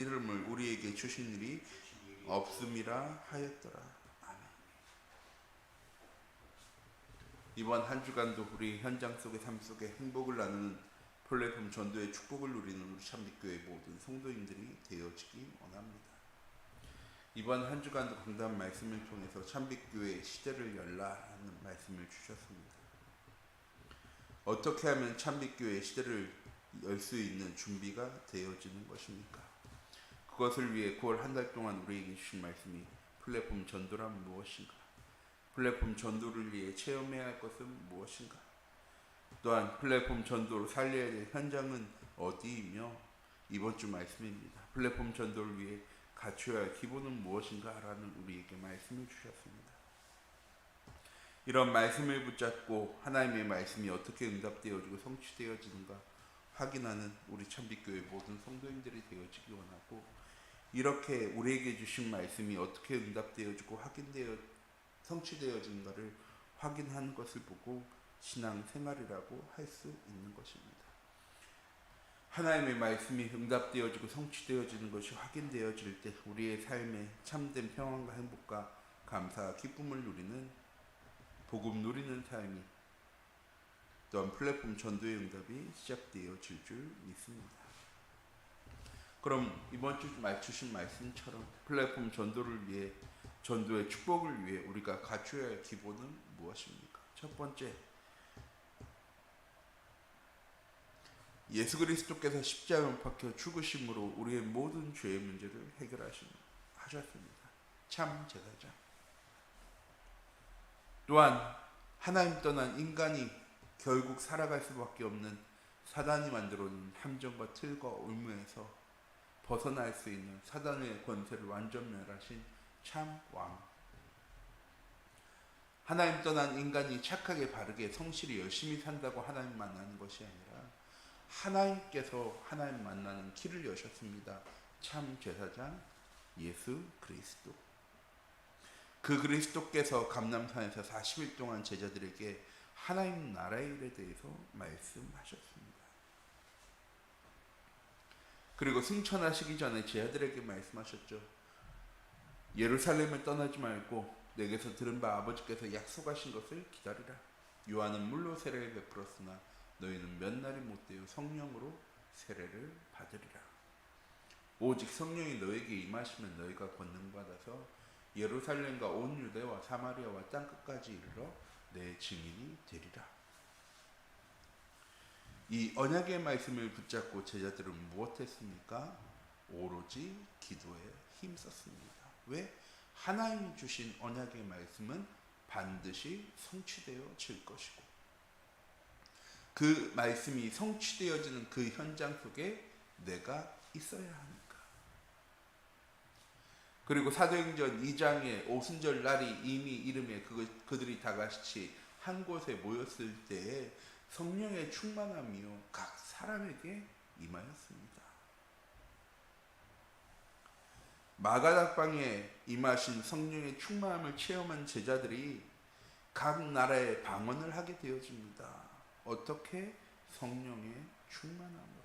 이름을 우리에게 주신 일이 없음이라 하였더라. 아멘. 이번 한 주간도 우리 현장 속의 삶 속에 행복을 나누는 플랫폼 전도의 축복을 누리는 우리 참빛교회 모든 성도님들이 되어지기 원합니다. 이번 한 주간도 강단 말씀을 통해서 참빛교회의 시대를 열라라는 말씀을 주셨습니다. 어떻게 하면 참빛교회의 시대를 열 수 있는 준비가 되어지는 것입니까? 그것을 위해 9월 한 달 동안 우리에게 주신 말씀이 플랫폼 전도란 무엇인가? 플랫폼 전도를 위해 체험해야 할 것은 무엇인가? 또한 플랫폼 전도로 살려야 될 현장은 어디이며 이번 주 말씀입니다. 플랫폼 전도를 위해 갖춰야 할 기본은 무엇인가? 라는 우리에게 말씀을 주셨습니다. 이런 말씀을 붙잡고 하나님의 말씀이 어떻게 응답되어지고 성취되어지는가 확인하는 우리 참빛교회 모든 성도님들이 되어지기 원하고, 이렇게 우리에게 주신 말씀이 어떻게 응답되어지고 확인되어 성취되어지는가를 확인하는 것을 보고 신앙생활이라고 할 수 있는 것입니다. 하나님의 말씀이 응답되어지고 성취되어지는 것이 확인되어질 때 우리의 삶에 참된 평안과 행복과 감사와 기쁨을 누리는 복음 누리는 삶이 또한 플랫폼 전도의 응답이 시작되어질 줄 믿습니다. 그럼 이번 주 주신 말씀처럼 플랫폼 전도를 위해, 전도의 축복을 위해 우리가 갖춰야 할 기본은 무엇입니까? 첫 번째, 예수 그리스도께서 십자가에 박혀 죽으심으로 우리의 모든 죄의 문제를 해결하셨습니다. 참 제사장. 또한 하나님 떠난 인간이 결국 살아갈 수밖에 없는 사단이 만들어놓은 함정과 틀과 올무에서 벗어날 수 있는 사단의 권세를 완전 멸하신 참 왕. 하나님 떠난 인간이 착하게 바르게 성실히 열심히 산다고 하나님 만나는 것이 아니라 하나님께서 하나님 만나는 길을 여셨습니다. 참 제사장 예수 그리스도. 그 그리스도께서 감람산에서 40일 동안 제자들에게 하나님 나라의 일에 대해서 말씀하셨습니다. 그리고 승천하시기 전에 제자들에게 말씀하셨죠. 예루살렘을 떠나지 말고 내게서 들은 바 아버지께서 약속하신 것을 기다리라. 요한은 물로 세례를 베풀었으나 너희는 몇 날이 못되어 성령으로 세례를 받으리라. 오직 성령이 너에게 임하시면 너희가 권능받아서 예루살렘과 온 유대와 사마리아와 땅끝까지 이르러 내 증인이 되리라. 이 언약의 말씀을 붙잡고 제자들은 무엇했습니까? 오로지 기도에 힘썼습니다. 왜? 하나님이 주신 언약의 말씀은 반드시 성취되어질 것이고, 그 말씀이 성취되어지는 그 현장 속에 내가 있어야 하니까. 그리고 사도행전 2장의 오순절 날이 이미 이름에 그들이 다 같이 한 곳에 모였을 때에 성령의 충만함이요 각 사람에게 임하였습니다. 마가닥방에 임하신 성령의 충만함을 체험한 제자들이 각 나라에 방언을 하게 되어집니다. 어떻게? 성령의 충만함으로.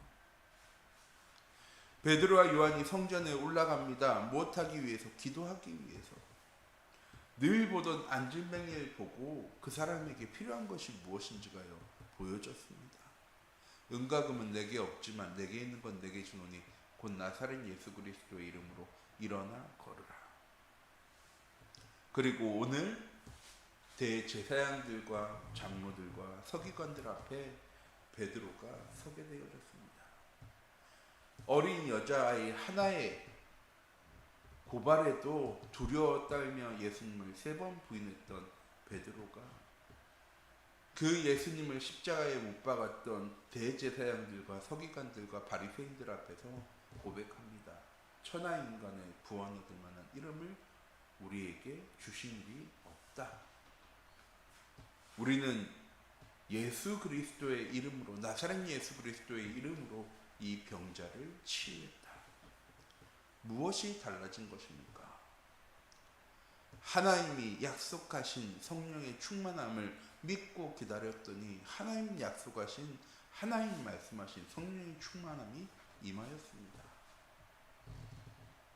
베드로와 요한이 성전에 올라갑니다. 무엇하기 위해서? 기도하기 위해서. 늘 보던 안질뱅이를 보고 그 사람에게 필요한 것이 무엇인지가요 보여줬습니다. 은과 금은 내게 없지만 내게 있는 건 내게 주노니 곧 나사렛 예수 그리스도의 이름으로 일어나 걸으라. 그리고 오늘 대제사장들과 장로들과 서기관들 앞에 베드로가 서게 되어졌습니다. 어린 여자아이 하나의 고발에도 두려워 떨며 예수님을 3번 부인했던 베드로가 그 예수님을 십자가에 못 박았던 대제사장들과 서기관들과 바리새인들 앞에서 고백합니다. 천하인간의 구원 얻을 만한 이름을 우리에게 주신 일이 없다. 우리는 예수 그리스도의 이름으로, 나사렛 예수 그리스도의 이름으로 이 병자를 치유했다. 무엇이 달라진 것입니까? 하나님이 약속하신 성령의 충만함을 믿고 기다렸더니 하나님 약속하신, 하나님 말씀하신 성령의 충만함이 임하였습니다.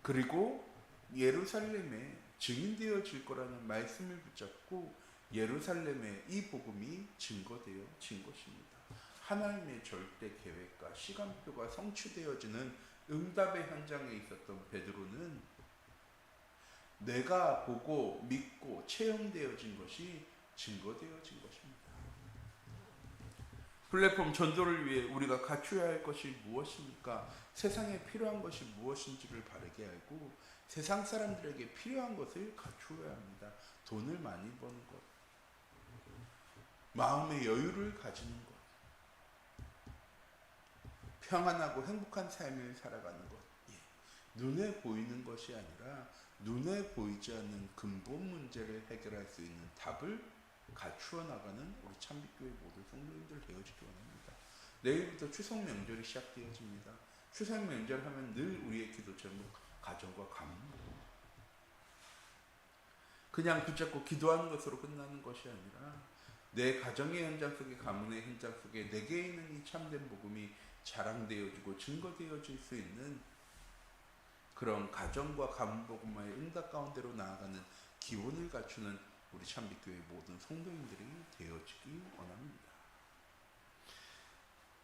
그리고 예루살렘에 증인되어질 거라는 말씀을 붙잡고 예루살렘에 이 복음이 증거되어진 것입니다. 하나님의 절대 계획과 시간표가 성취되어지는 응답의 현장에 있었던 베드로는 내가 보고 믿고 체험되어진 것이 증거되어진 것입니다. 플랫폼 전도를 위해 우리가 갖춰야 할 것이 무엇입니까? 세상에 필요한 것이 무엇인지를 바르게 알고 세상 사람들에게 필요한 것을 갖추어야 합니다. 돈을 많이 버는 것, 마음의 여유를 가지는 것, 평안하고 행복한 삶을 살아가는 것, 눈에 보이는 것이 아니라 눈에 보이지 않는 근본 문제를 해결할 수 있는 답을 갖추어 나가는 우리 참빛교회 모든 성도님들 되어지기 원합니다. 내일부터 추석 명절이 시작되어집니다. 추석 명절 하면 늘 우리의 기도 제목 가정과 가문, 그냥 붙잡고 기도하는 것으로 끝나는 것이 아니라 내 가정의 현장 속에, 가문의 현장 속에 내게 있는 이 참된 복음이 자랑되어지고 증거되어질 수 있는 그런 가정과 가문 복음화의 응답 가운데로 나아가는 기본을 갖추는 우리 참빛교회 모든 성도님들이 되어지기 원합니다.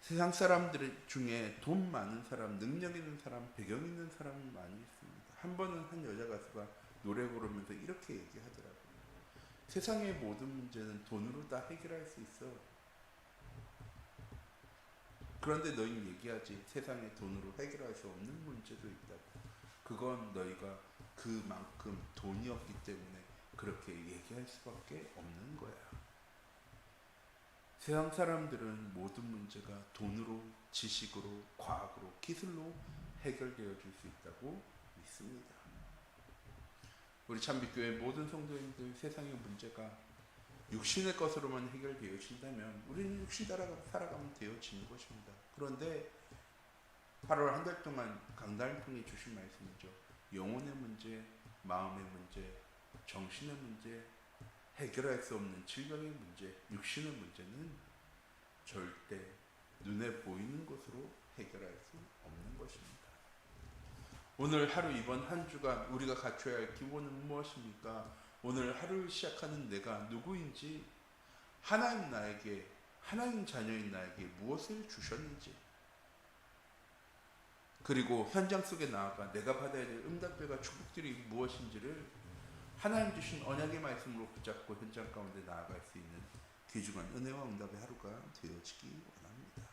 세상 사람들 중에 돈 많은 사람, 능력 있는 사람, 배경 있는 사람이 많이 있습니다. 한 번은 한 여자 가수가 노래 부르면서 이렇게 얘기하더라고요. 세상의 모든 문제는 돈으로 다 해결할 수 있어. 그런데 너희는 얘기하지, 세상에 돈으로 해결할 수 없는 문제도 있다고. 그건 너희가 그만큼 돈이 없기 때문에 그렇게 얘기할 수밖에 없는 거야. 세상 사람들은 모든 문제가 돈으로, 지식으로, 과학으로, 기술로 해결되어질 수 있다고 믿습니다. 우리 참빛교회 모든 성도님들, 세상의 문제가 육신의 것으로만 해결되어진다면 우리는 육신 따라 살아가면 되어지는 것입니다. 그런데 8월 한 달 동안 강단풍이 주신 말씀이죠. 영혼의 문제, 마음의 문제, 정신의 문제, 해결할 수 없는 질병의 문제, 육신의 문제는 절대 눈에 보이는 것으로 해결할 수 없는 것입니다. 오늘 하루, 이번 한 주간 우리가 갖춰야 할 기본은 무엇입니까? 오늘 하루를 시작하는 내가 누구인지, 하나님 나에게, 하나님 자녀인 나에게 무엇을 주셨는지, 그리고 현장 속에 나아가 내가 받아야 될 응답들과 축복들이 무엇인지를 하나님 주신 언약의 말씀으로 붙잡고 현장 가운데 나아갈 수 있는 귀중한 은혜와 응답의 하루가 되어지기 원합니다.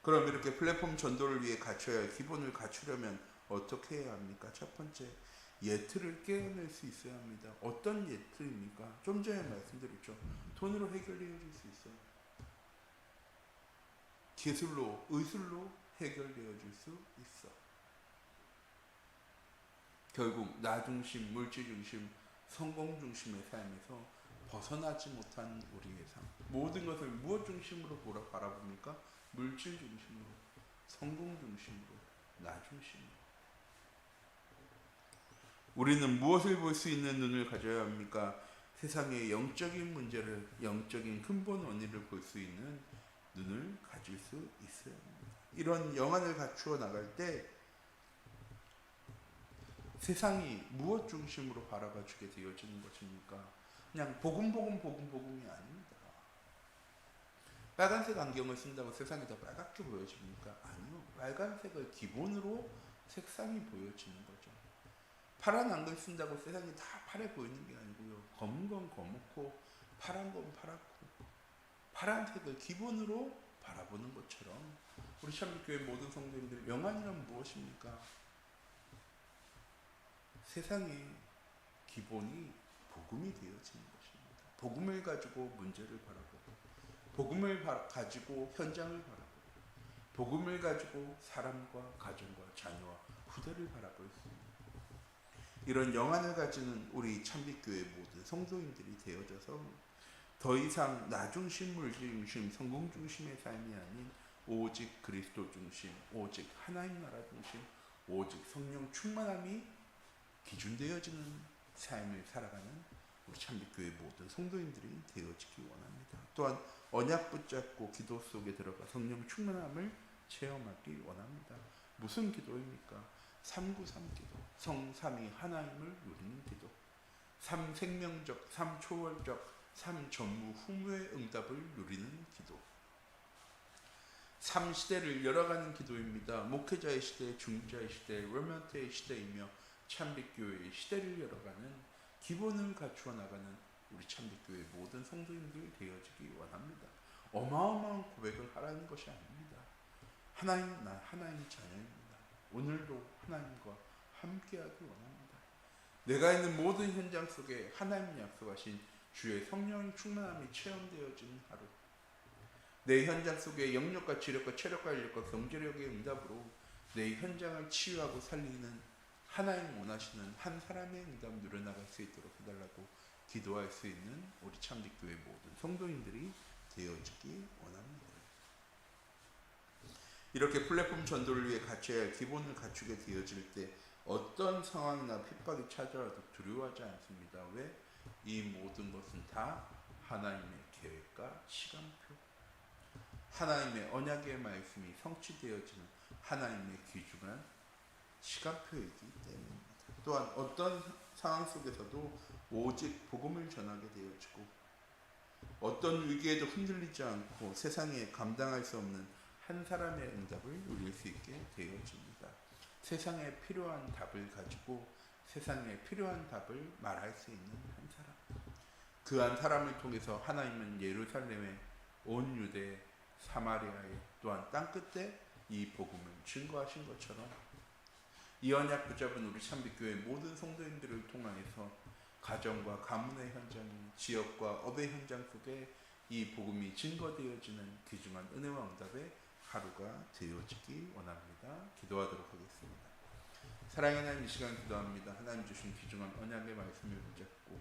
그럼 이렇게 플랫폼 전도를 위해 갖춰야 할 기본을 갖추려면 어떻게 해야 합니까? 첫 번째, 예틀을 깨어낼 수 있어야 합니다. 어떤 예틀입니까? 좀 전에 말씀드렸죠. 돈으로 해결되어질 수 있어요. 기술로, 의술로 해결되어질 수 있어. 결국 나 중심, 물질 중심, 성공 중심의 삶에서 벗어나지 못한 우리의 삶. 모든 것을 무엇 중심으로 바라봅니까? 물질 중심으로, 성공 중심으로, 나 중심으로. 우리는 무엇을 볼 수 있는 눈을 가져야 합니까? 세상의 영적인 문제를, 영적인 근본 원인을 볼 수 있는 눈을 가질 수 있어야 합니다. 이런 영안을 갖추어 나갈 때 세상이 무엇 중심으로 바라봐 주게 되어지는 것입니까? 그냥 복음이 아닙니다. 빨간색 안경을 쓴다고 세상이 더 빨갛게 보여집니까? 아니요. 빨간색을 기본으로 색상이 보여지는 거죠. 파란 안경 쓴다고 세상이 다 파래 보이는 게 아니고요. 검은 건 검고 파란 건 파랗고 파란색을 기본으로 바라보는 것처럼 우리 참빛교회 모든 성도님들, 영안이란 무엇입니까? 세상의 기본이 복음이 되어지는 것입니다. 복음을 가지고 문제를 바라보고, 복음을 가지고 현장을 바라보고, 복음을 가지고 사람과 가정과 자녀와 후대를 바라볼 수 있는 이런 영안을 가지는 우리 참빛교회 모든 성도인들이 되어져서 더 이상 나 중심, 물질 중심, 성공 중심의 삶이 아닌 오직 그리스도 중심, 오직 하나님 나라 중심, 오직 성령 충만함이 기준되어지는 삶을 살아가는 우리 참빛교회 모든 성도인들이 되어지기 원합니다. 또한 언약 붙잡고 기도 속에 들어가 성령 충만함을 체험하기 원합니다. 무슨 기도입니까? 393 기도, 성삼위 하나님을 누리는 기도, 삼생명적, 삼초월적, 삼전무후무의 응답을 누리는 기도, 삼시대를 열어가는 기도입니다. 목회자의 시대, 중자의 시대, 레멘트의 시대이며 참빛교회의 시대를 열어가는, 기본을 갖추어 나가는 우리 참빛교회 모든 성도님들이 되어지기 원합니다. 어마어마한 고백을 하라는 것이 아닙니다. 하나님, 난 하나님의 자녀입니다. 오늘도 하나님과 함께하기 원합니다. 내가 있는 모든 현장 속에 하나님 약속하신 주의 성령의 충만함이 체험되어지는 하루, 내 현장 속에 영역과 지력과 체력과 인력과 경제력의 응답으로 내 현장을 치유하고 살리는 하나님 원하시는 한 사람의 응답 누려나갈 수 있도록 해달라고 기도할 수 있는 우리 참빛교회 모든 성도님들이 되어지기 원합니다. 이렇게 플랫폼 전도를 위해 갖춰야 할 기본을 갖추게 되어질 때 어떤 상황이나 핍박이 찾아와도 두려워하지 않습니다. 왜? 이 모든 것은 다 하나님의 계획과 시간표, 하나님의 언약의 말씀이 성취되어지는 하나님의 귀중한 시간표이기 때문입니다. 또한 어떤 상황 속에서도 오직 복음을 전하게 되어지고 어떤 위기에도 흔들리지 않고 세상에 감당할 수 없는 한 사람의 응답을 누릴 수 있게 되어집니다. 세상에 필요한 답을 가지고 세상에 필요한 답을 말할 수 있는 한 사람, 그 한 사람을 통해서 하나님은 예루살렘에, 온 유대, 사마리아에, 또한 땅끝에 이 복음을 증거하신 것처럼 이 언약 붙잡은 우리 참빛교회 모든 성도님들을 통해서 가정과 가문의 현장, 지역과 업의 현장 속에 이 복음이 증거되어지는 귀중한 은혜와 응답의 하루가 되어지기 원합니다. 기도하도록 하겠습니다. 사랑의 하나님, 이 시간 기도합니다. 하나님 주신 귀중한 언약의 말씀을 붙잡고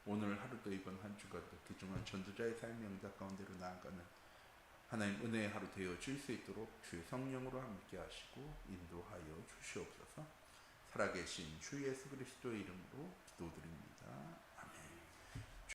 오늘 하루도 이번 한 주가 또 귀중한 전도자의 삶의 응답 가운데로 나아가는 하나님 은혜의 하루 되어질 수 있도록 주의 성령으로 함께 하시고 인도하여 주시옵소서. 살아계신 주 예수 그리스도의 이름으로 기도드립니다.